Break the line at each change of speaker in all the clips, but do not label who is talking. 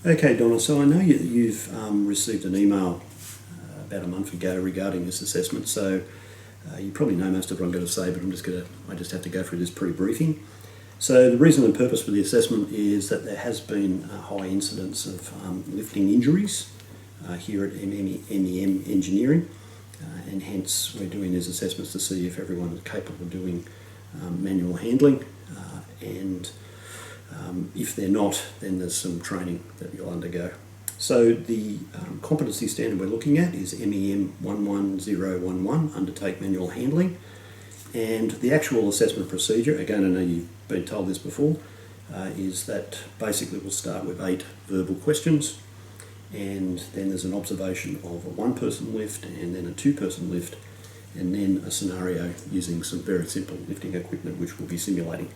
Okay, Donna, so I know you've received an email about a month ago regarding this assessment, so you probably know most of what I'm going to say, but I just have to go through this pre-briefing. So the reason and purpose for the assessment is that there has been a high incidence of lifting injuries here at MEM Engineering, and hence we're doing these assessments to see if everyone is capable of doing manual handling, and if they're not, then there's some training that you'll undergo. So the competency standard we're looking at is MEM 11011, undertake manual handling. And the actual assessment procedure, again I know you've been told this before, is that basically we'll start with 8 verbal questions, and then there's an observation of a 1-person lift and then a 2-person lift, and then a scenario using some very simple lifting equipment which we'll be simulating.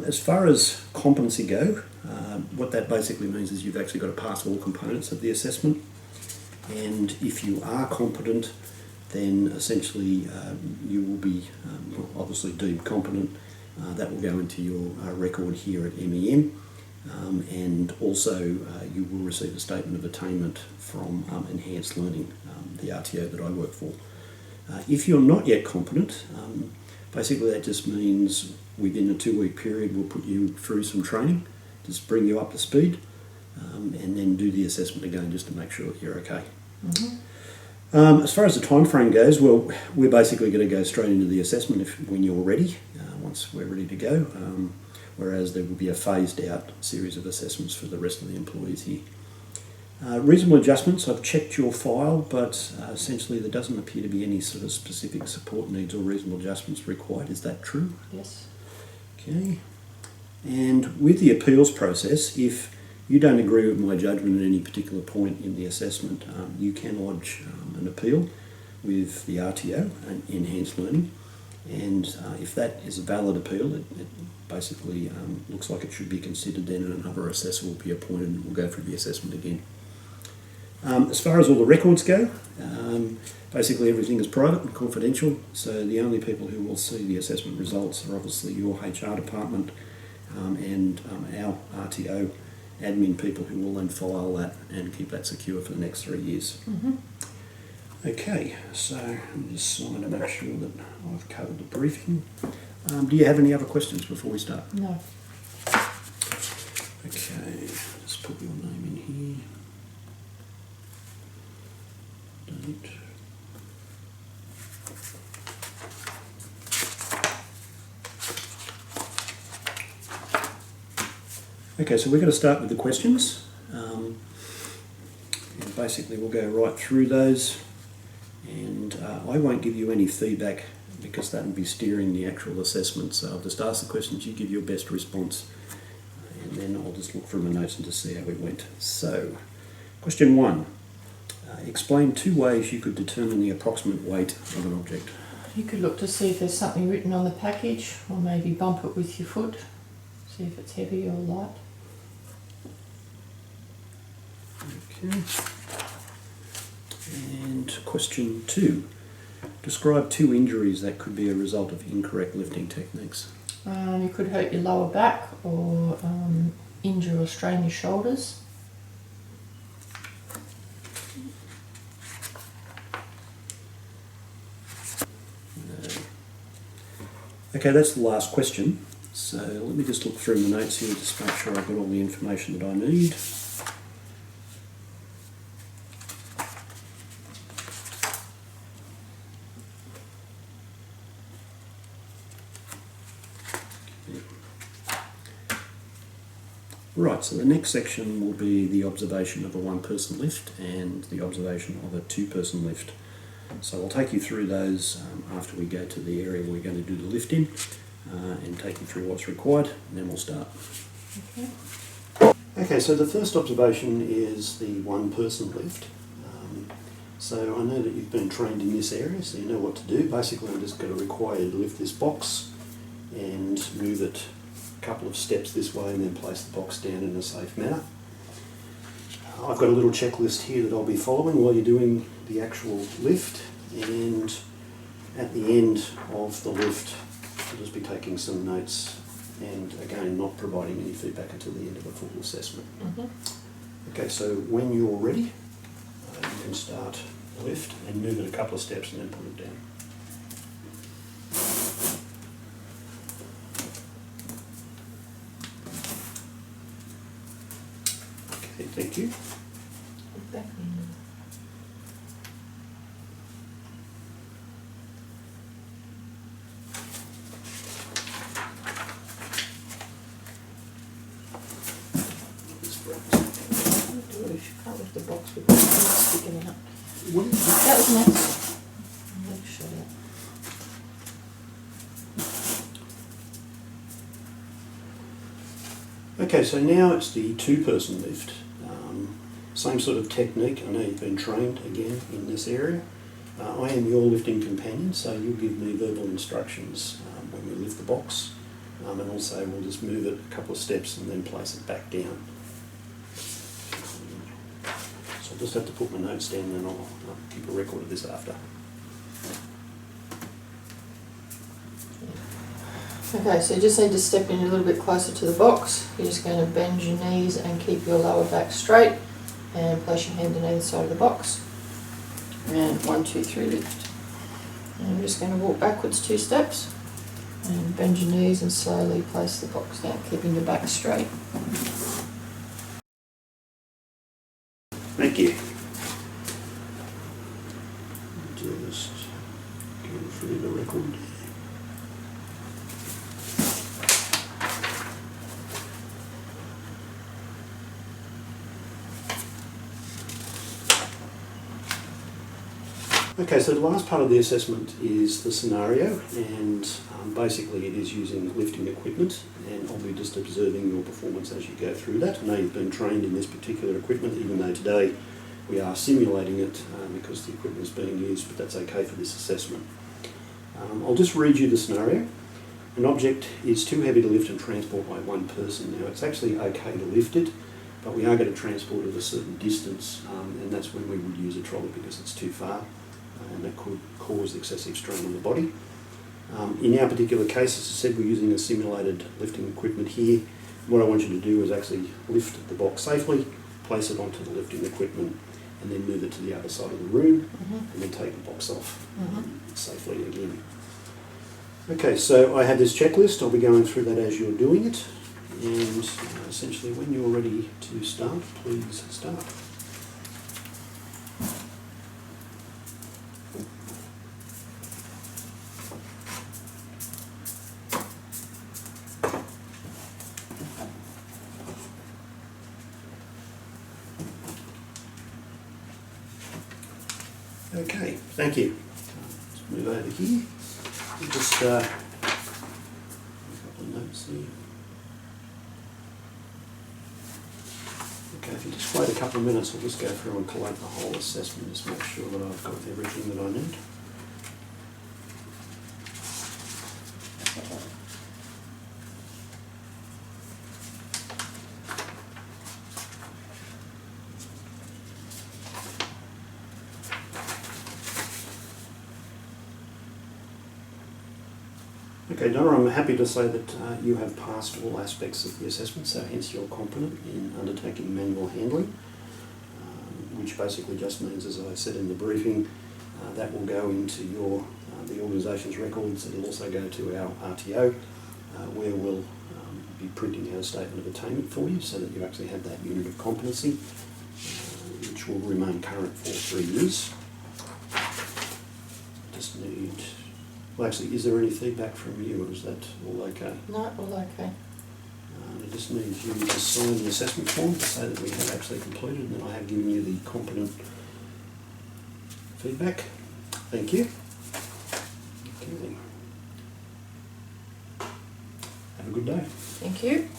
As far as competency go, what that basically means is you've actually got to pass all components of the assessment, and if you are competent, then essentially you will be obviously deemed competent. That will go into your record here at MEM, and also you will receive a statement of attainment from Enhanced Learning, the RTO that I work for. If you're not yet competent, basically that just means within a 2-week period we'll put you through some training, just bring you up to speed, and then do the assessment again just to make sure that you're okay. Mm-hmm. As far as the time frame goes, well, we're basically going to go straight into the assessment when you're ready, once we're ready to go, whereas there will be a phased out series of assessments for the rest of the employees here. Reasonable adjustments, I've checked your file, but essentially there doesn't appear to be any sort of specific support needs or reasonable adjustments required. Is that true?
Yes.
Okay. And with the appeals process, if you don't agree with my judgment at any particular point in the assessment, you can lodge an appeal with the RTO, Enhanced Learning, and if that is a valid appeal, it basically looks like it should be considered then, and another assessor will be appointed and we'll go through the assessment again. As far as all the records go, basically everything is private and confidential, so the only people who will see the assessment results are obviously your HR department and our RTO admin people, who will then file that and keep that secure for the next 3 years. Mm-hmm. Okay, so I'm just signing to make sure that I've covered the briefing. Do you have any other questions before we start?
No.
Okay, let's put your name in here. Don't. Okay, so we're going to start with the questions. And basically we'll go right through those, and I won't give you any feedback because that would be steering the actual assessment. So I'll just ask the questions, you give your best response, and then I'll just look through my notes and just see how it went. So, question 1. Explain 2 ways you could determine the approximate weight of an object.
You could look to see if there's something written on the package, or maybe bump it with your foot, see if it's heavy or light.
Okay. And question 2. Describe 2 injuries that could be a result of incorrect lifting techniques.
You could hurt your lower back, or injure or strain your shoulders.
Okay, that's the last question. So let me just look through my notes here, just make sure I've got all the information that I need. Right, so the next section will be the observation of a 1-person lift and the observation of a 2-person lift. So I'll take you through those after we go to the area we're going to do the lift in, and take you through what's required, and then we'll start. Okay, so the first observation is the 1-person lift. So I know that you've been trained in this area, so you know what to do. Basically I'm just going to require you to lift this box and move it a couple of steps this way, and then place the box down in a safe manner. I've got a little checklist here that I'll be following while you're doing the actual lift, and at the end of the lift I'll just be taking some notes, and again not providing any feedback until the end of the full assessment. Mm-hmm. Okay, so when you're ready, you can start the lift and move it a couple of steps and then put it down. Okay, thank you.
Back in. Do it if you can't lift the box with the sticking out.
What is that?
That was nice. Leg shut out.
Okay, so now it's the two-person lift. Same sort of technique. I know you've been trained again in this area. I am your lifting companion, so you'll give me verbal instructions when we lift the box, and also we'll just move it a couple of steps and then place it back down. So I'll just have to put my notes down and I'll keep a record of this after.
Okay, so you just need to step in a little bit closer to the box. You're just going to bend your knees and keep your lower back straight and place your hand on either side of the box. And 1, 2, 3, lift. And I'm just going to walk backwards 2 steps and bend your knees and slowly place the box down, keeping your back straight.
Thank you. Just go through the record. Okay, so the last part of the assessment is the scenario, and basically it is using lifting equipment, and I'll be just observing your performance as you go through that. I know you've been trained in this particular equipment, even though today we are simulating it because the equipment is being used, but that's okay for this assessment. I'll just read you the scenario. An object is too heavy to lift and transport by one person. Now, it's actually okay to lift it, but we are going to transport it a certain distance, and that's when we would use a trolley because it's too far. And that could cause excessive strain on the body. In our particular case, as I said, we're using a simulated lifting equipment here. What I want you to do is actually lift the box safely, place it onto the lifting equipment, and then move it to the other side of the room, and then take the box off safely again. Okay, so I have this checklist. I'll be going through that as you're doing it, and essentially when you're ready to start, please start. Okay, thank you. Let's move over here. Just a couple of notes here. Okay, if you just wait a couple of minutes, I'll just go through and collate the whole assessment, just make sure that I've got everything that I need. Okay, Donna, I'm happy to say that you have passed all aspects of the assessment, so hence you're competent in undertaking manual handling, which basically just means, as I said in the briefing, that will go into your the organisation's records. It'll also go to our RTO, where we'll be printing out a statement of attainment for you so that you actually have that unit of competency, which will remain current for 3 years. Just need... Well, actually, is there any feedback from you, or is that all okay?
No, all okay.
I just need you to sign the assessment form to say that we have actually completed, and that I have given you the competent feedback. Thank you. Okay. Have a good day.
Thank you.